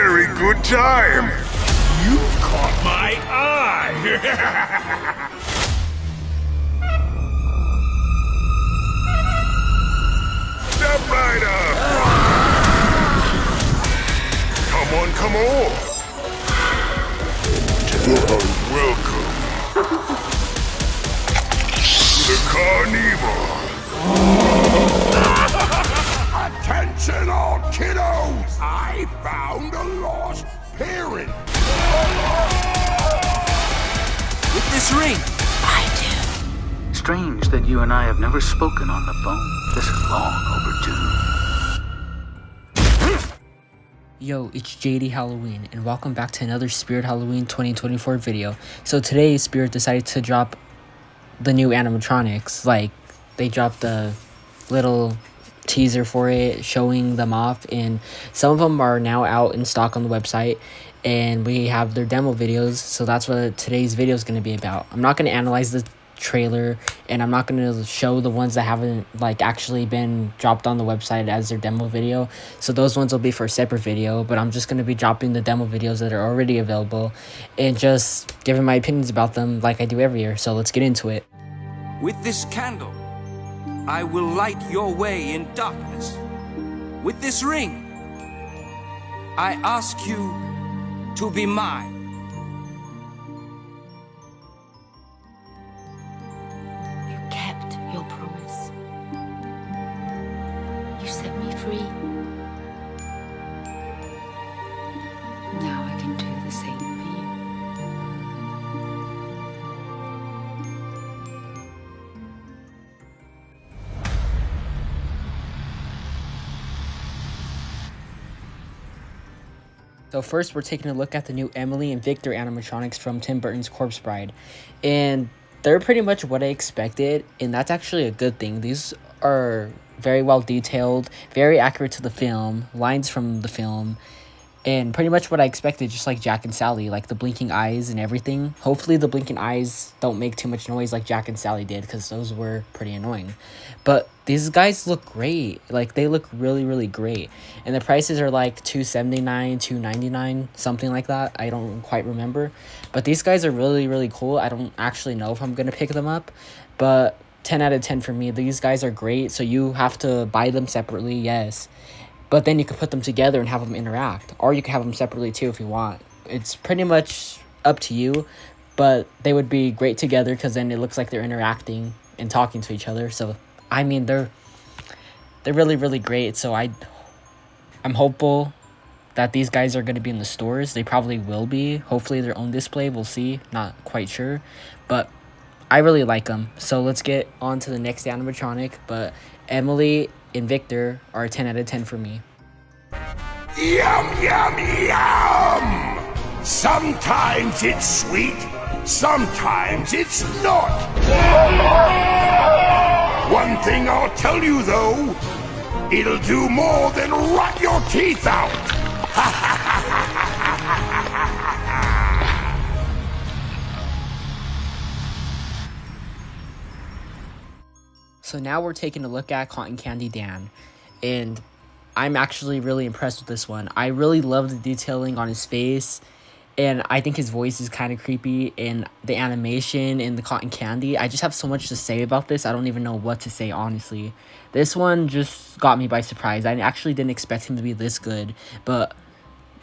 very good time. You caught my eye. Step right up. Come on, come on. Welcome to the carnival. Attention all kiddos! I found a lost parent! With this ring? I do. Strange that you and I have never spoken on the phone. This is long overdue. Yo, it's JD Halloween, and welcome back to another Spirit Halloween 2024 video. So today, Spirit decided to drop the new animatronics. Like, they dropped a little teaser for it showing them off, and some of them are now out in stock on the website, and we have their demo videos. So that's what today's video is going to be about. I'm not going to analyze the trailer, and I'm not going to show the ones that haven't like actually been dropped on the website as their demo video. So those ones will be for a separate video, but I'm just going to be dropping the demo videos that are already available and just giving my opinions about them like I do every year. So let's get into it. With this candle, I will light your way in darkness. With this ring, I ask you to be mine. You kept your promise. You set me free. Now I can do the same for you. So first, we're taking a look at the new Emily and Victor animatronics from Tim Burton's Corpse Bride. And they're pretty much what I expected, and that's actually a good thing. These are very well detailed, very accurate to the film, lines from the film, and pretty much what I expected, just like Jack and Sally, like the blinking eyes and everything. Hopefully the blinking eyes don't make too much noise like Jack and Sally did, because those were pretty annoying. But these guys look great. Like, they look really, really great. And the prices are like $279, $299, something like that. I don't quite remember. But these guys are really, really cool. I don't actually know if I'm going to pick them up. But 10 out of 10 for me. These guys are great. So you have to buy them separately, yes. But then you can put them together and have them interact. Or you can have them separately too if you want. It's pretty much up to you. But they would be great together because then it looks like they're interacting and talking to each other. So, I mean, they're really, really great. So I'm hopeful that these guys are going to be in the stores. They probably will be. Hopefully their own display. We'll see. Not quite sure. But I really like them. So let's get on to the next animatronic. But Emily and Victor are 10 out of 10 for me. Yum, yum, yum! Sometimes it's sweet, sometimes it's not. One thing I'll tell you though, it'll do more than rot your teeth out. So now we're taking a look at Cotton Candy Dan, and I'm actually really impressed with this one. I really love the detailing on his face, and I think his voice is kind of creepy, and the animation and the cotton candy. I just have so much to say about this. I don't even know what to say, honestly. This one just got me by surprise. I actually didn't expect him to be this good, but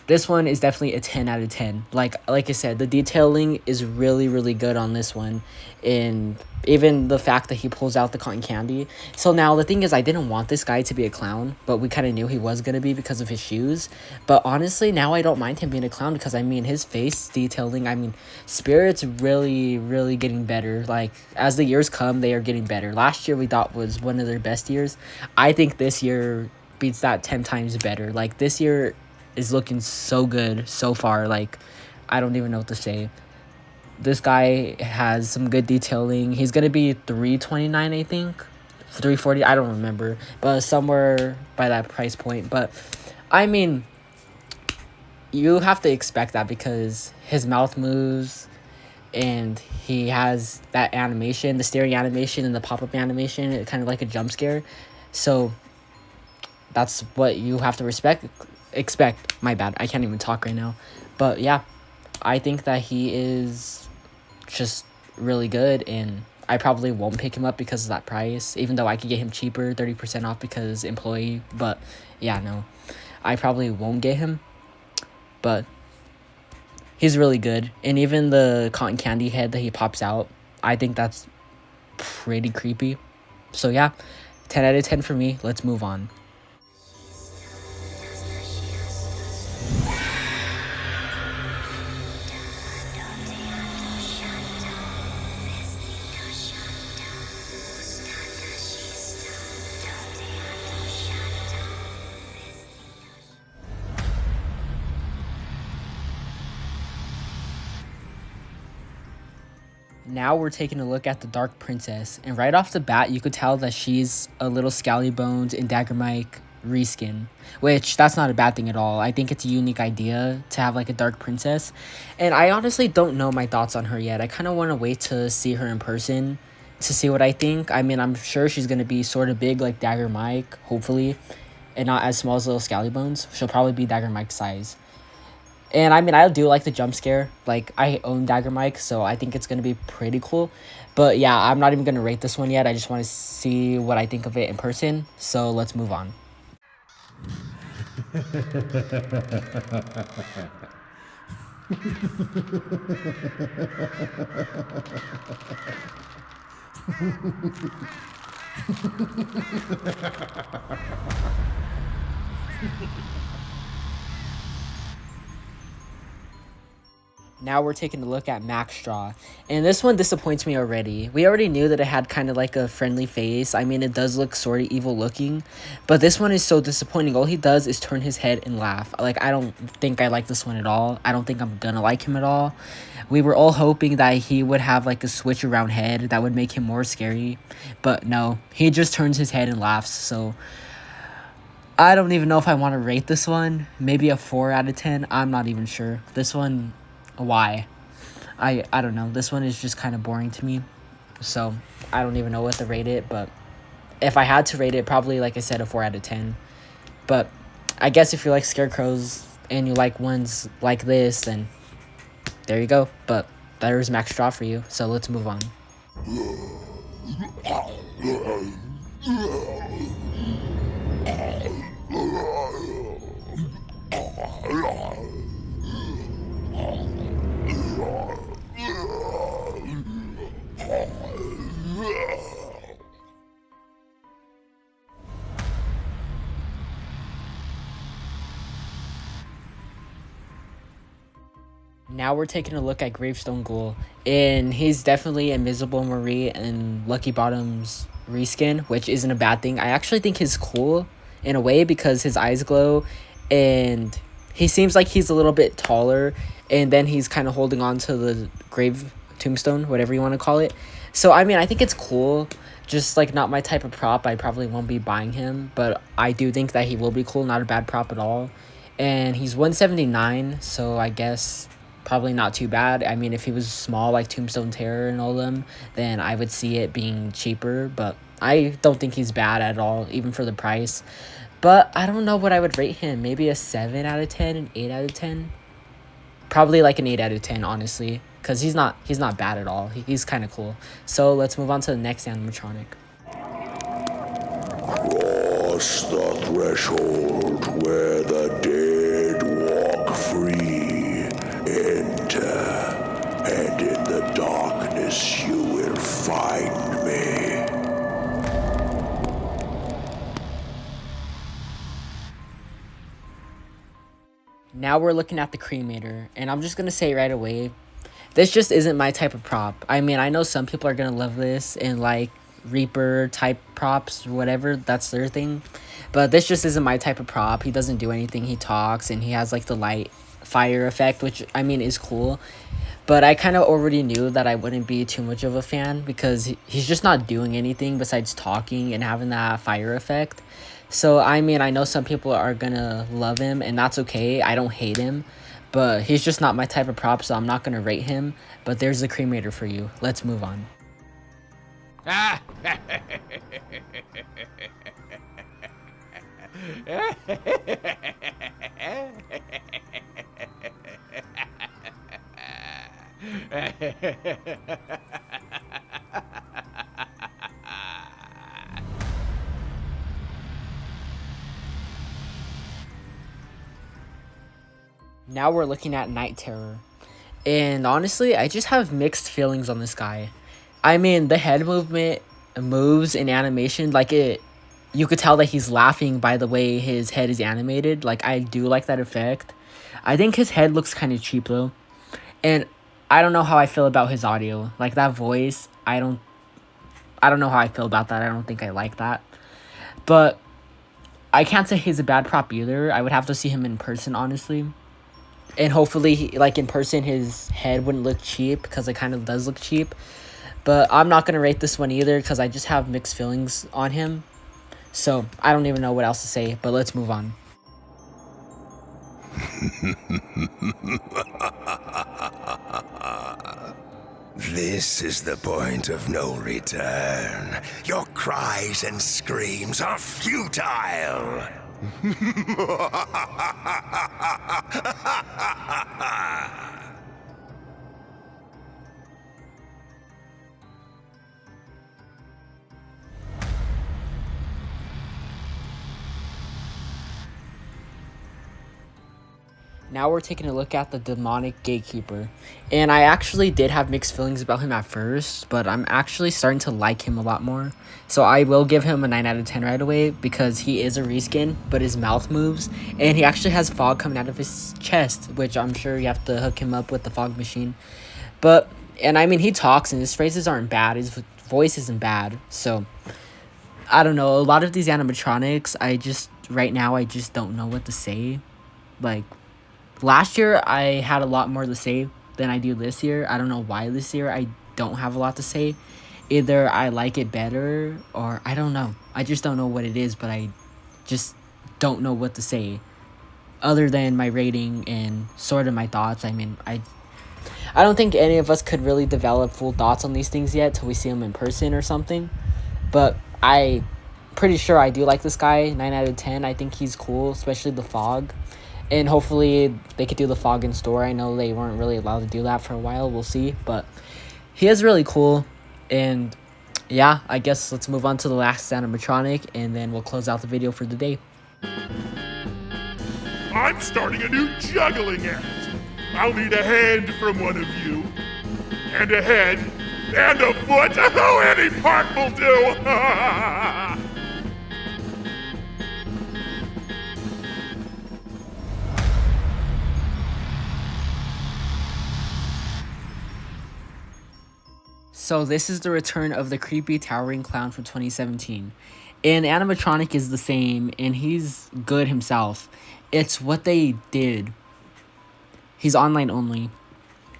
this one is definitely a 10 out of 10. Like I said, the detailing is really, really good on this one. And even the fact that he pulls out the cotton candy. So now the thing is, I didn't want this guy to be a clown, but we kind of knew he was going to be because of his shoes. But honestly, now I don't mind him being a clown because, I mean, his face detailing, I mean, Spirit's really, really getting better. Like, as the years come, they are getting better. Last year we thought was one of their best years. I think this year beats that 10 times better. Like, this year is looking so good so far. Like, I don't even know what to say. This guy has some good detailing. He's gonna be $329, I think, $340. I don't remember, but somewhere by that price point. But I mean, you have to expect that because his mouth moves, and he has that animation, the staring animation and the pop-up animation, kind of like a jump scare. So that's what you have to my bad, I can't even talk right now. But yeah, I think that he is just really good, and I probably won't pick him up because of that price, even though I could get him cheaper, 30% off because employee. But yeah, no, I probably won't get him, but he's really good. And even the cotton candy head that he pops out, I think that's pretty creepy. So yeah, 10 out of 10 for me. Let's move on. Now we're taking a look at the Dark Princess, and right off the bat you could tell that she's a little Scallybones and Dagger Mike reskin, which that's not a bad thing at all. I think it's a unique idea to have like a Dark Princess, and I honestly don't know my thoughts on her yet. I kind of want to wait to see her in person to see what I think. I mean, I'm sure she's going to be sort of big like Dagger Mike, hopefully, and not as small as little Scallybones. She'll probably be Dagger Mike's size. And I mean, I do like the jump scare. Like, I own Dagger Mike, so I think it's going to be pretty cool. But yeah, I'm not even going to rate this one yet. I just want to see what I think of it in person. So let's move on. Now we're taking a look at Max Straw, and this one disappoints me already. We already knew that it had kind of like a friendly face. I mean, it does look sort of evil looking, but this one is so disappointing. All he does is turn his head and laugh. Like, I don't think I like this one at all. I don't think I'm gonna like him at all. We were all hoping that he would have like a switch around head that would make him more scary, but no, he just turns his head and laughs. So I don't even know if I want to rate this one. Maybe a 4 out of 10. I'm not even sure. This one, why? I don't know. This one is just kind of boring to me. So I don't even know what to rate it. But if I had to rate it, probably, like I said, a 4 out of 10. But I guess if you like scarecrows and you like ones like this, then there you go. But there's Max Straw for you. So let's move on. Now we're taking a look at Gravestone Ghoul, and he's definitely Invisible Marie and Lucky Bottom's reskin, which isn't a bad thing. I actually think he's cool in a way because his eyes glow, and he seems like he's a little bit taller, and then he's kind of holding on to the grave tombstone, whatever you want to call it. So I mean, I think it's cool, just like not my type of prop. I probably won't be buying him, but I do think that he will be cool. Not a bad prop at all. And he's 179, so I guess probably not too bad. I mean, if he was small like Tombstone Terror and all them, then I would see it being cheaper, but I don't think he's bad at all, even for the price. But I don't know what I would rate him. Maybe a 7 out of 10, an 8 out of 10. Probably like an 8 out of 10, honestly, because he's not bad at all. He's kind of cool. So let's move on to the next animatronic. Cross the threshold where the dead walk free. Enter, and in the darkness you will find me. Now we're looking at the Cremator, and I'm just going to say right away, this just isn't my type of prop. I mean, I know some people are going to love this and like Reaper type props or whatever, that's their thing. But this just isn't my type of prop. He doesn't do anything. He talks, and he has like the light fire effect, which I mean is cool. But I kind of already knew that I wouldn't be too much of a fan because he's just not doing anything besides talking and having that fire effect. So, I mean, I know some people are gonna love him, and that's okay. I don't hate him, but he's just not my type of prop, so I'm not gonna rate him. But there's the Cremator for you. Let's move on. Now we're looking at Night Terror. And honestly, I just have mixed feelings on this guy. I mean, the head movement moves in animation, like you could tell that he's laughing by the way his head is animated. Like, I do like that effect. I think his head looks kind of cheap though. And I don't know how I feel about his audio. Like, that voice, I don't know how I feel about that. I don't think I like that. But I can't say he's a bad prop either. I would have to see him in person, honestly. And hopefully, like, in person, his head wouldn't look cheap, because it kind of does look cheap. But I'm not going to rate this one either, because I just have mixed feelings on him. So, I don't even know what else to say, but let's move on. This is the point of no return. Your cries and screams are futile. Now we're taking a look at the demonic Gatekeeper. And I actually did have mixed feelings about him at first, but I'm actually starting to like him a lot more. So I will give him a 9 out of 10 right away, because he is a reskin, but his mouth moves. And he actually has fog coming out of his chest, which I'm sure you have to hook him up with the fog machine. And I mean, he talks and his phrases aren't bad. His voice isn't bad. So, I don't know. A lot of these animatronics, right now, I just don't know what to say. Like, last year, I had a lot more to say than I do this year. I don't know why this year I don't have a lot to say. Either I like it better, or I don't know. I just don't know what it is, but I just don't know what to say. Other than my rating and sort of my thoughts. I mean, I don't think any of us could really develop full thoughts on these things yet till we see them in person or something. But I'm pretty sure I do like this guy. 9 out of 10. I think he's cool, especially the fog. And hopefully they could do the fog in store. I know they weren't really allowed to do that for a while. We'll see. But he is really cool. And yeah, I guess let's move on to the last animatronic, and then we'll close out the video for the day. I'm starting a new juggling act. I'll need a hand from one of you. And a head. And a foot. Oh, any part will do. So this is the return of the creepy towering clown from 2017. And the animatronic is the same, and he's good himself. It's what they did. He's online only.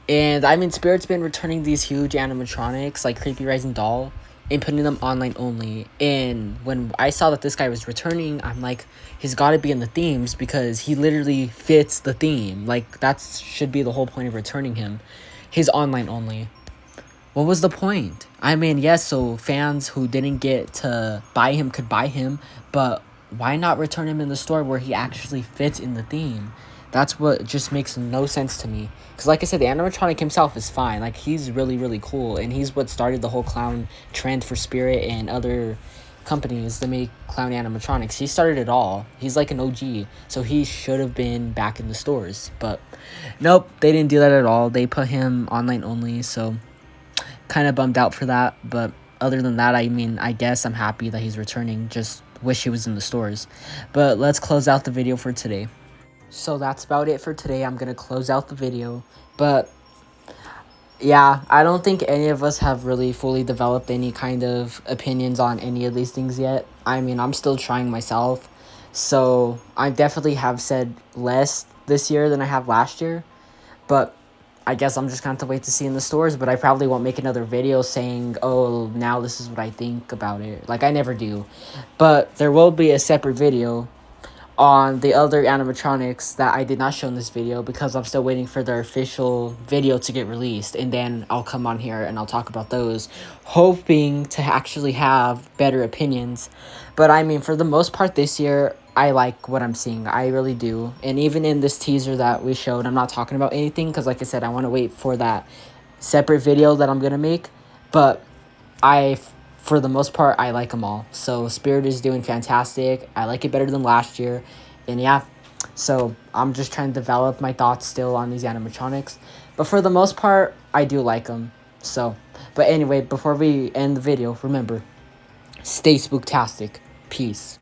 And I mean, Spirit's been returning these huge animatronics, like Creepy Rising Doll, and putting them online only. And when I saw that this guy was returning, I'm like, he's got to be in the themes, because he literally fits the theme. Like, that should be the whole point of returning him. He's online only. What was the point? I mean, yes, so fans who didn't get to buy him could buy him, but why not return him in the store where he actually fits in the theme? That's what just makes no sense to me. Because like I said, the animatronic himself is fine. Like, he's really, really cool, and he's what started the whole clown trend for Spirit and other companies that make clown animatronics. He started it all. He's like an OG, so he should have been back in the stores. But nope, they didn't do that at all. They put him online only, so kind of bummed out for that. But other than that, I mean, I guess I'm happy that he's returning. Just wish he was in the stores. But let's close out the video for today. So that's about it for today. I'm gonna close out the video. But yeah, I don't think any of us have really fully developed any kind of opinions on any of these things yet. I mean, I'm still trying myself, so I definitely have said less this year than I have last year. But I guess I'm just going to have to wait to see in the stores, but I probably won't make another video saying, oh, now this is what I think about it. Like, I never do. But there will be a separate video on the other animatronics that I did not show in this video, because I'm still waiting for their official video to get released, and then I'll come on here and I'll talk about those, hoping to actually have better opinions. But I mean, for the most part this year, I like what I'm seeing. I really do. And even in this teaser that we showed, I'm not talking about anything because, like I said, I want to wait for that separate video that I'm going to make. But for the most part, I like them all. So Spirit is doing fantastic. I like it better than last year. And yeah, so I'm just trying to develop my thoughts still on these animatronics. But for the most part, I do like them. So, but anyway, before we end the video, remember, stay spooktastic. Peace.